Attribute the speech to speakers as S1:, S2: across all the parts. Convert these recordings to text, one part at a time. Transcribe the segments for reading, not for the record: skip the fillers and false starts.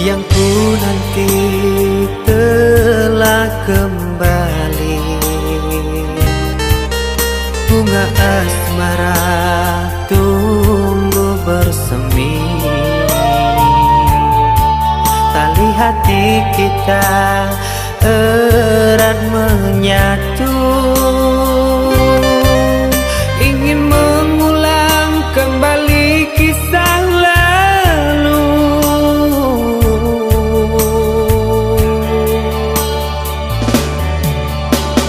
S1: yang ku nanti telah kembali. Bunga asmara tumbuh bersemi, tali hati kita erat menyatu. Ingin mengulang kembali kisah lalu.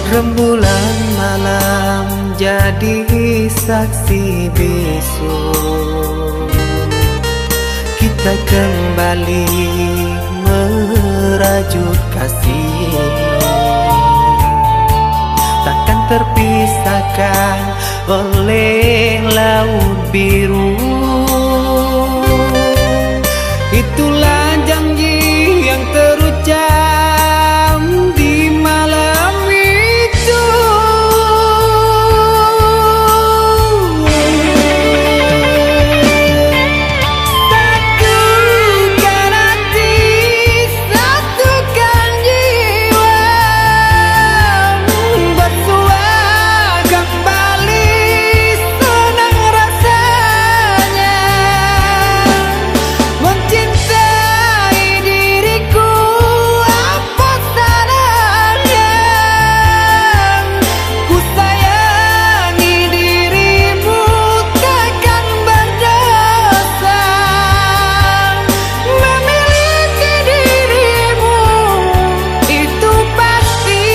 S1: Rembulan malam jadi saksi bisu, kita kembali merajut kasih. Takkan terpisahkan oleh laut biru. Itulah janji yang terucap di malam itu. Satukan hati, satukan jiwa, bersua kembali, senang rasanya mencintai diriku. Apa salahnya ku sayangi dirimu, takkan berdosa memiliki dirimu, itu pasti.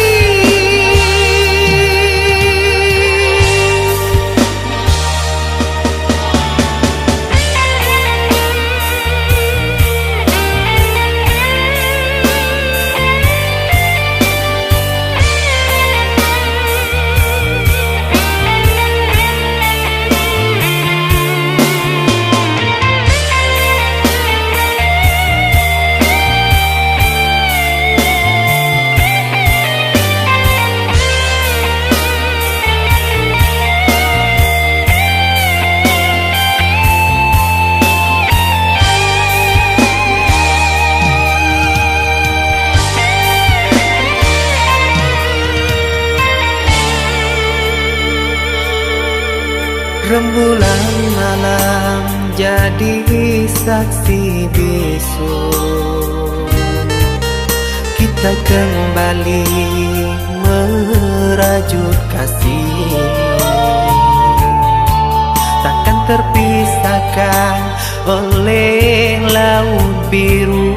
S1: Rembulan malam jadi saksi bisu, kita kembali merajut kasih. Takkan terpisahkan oleh laut biru.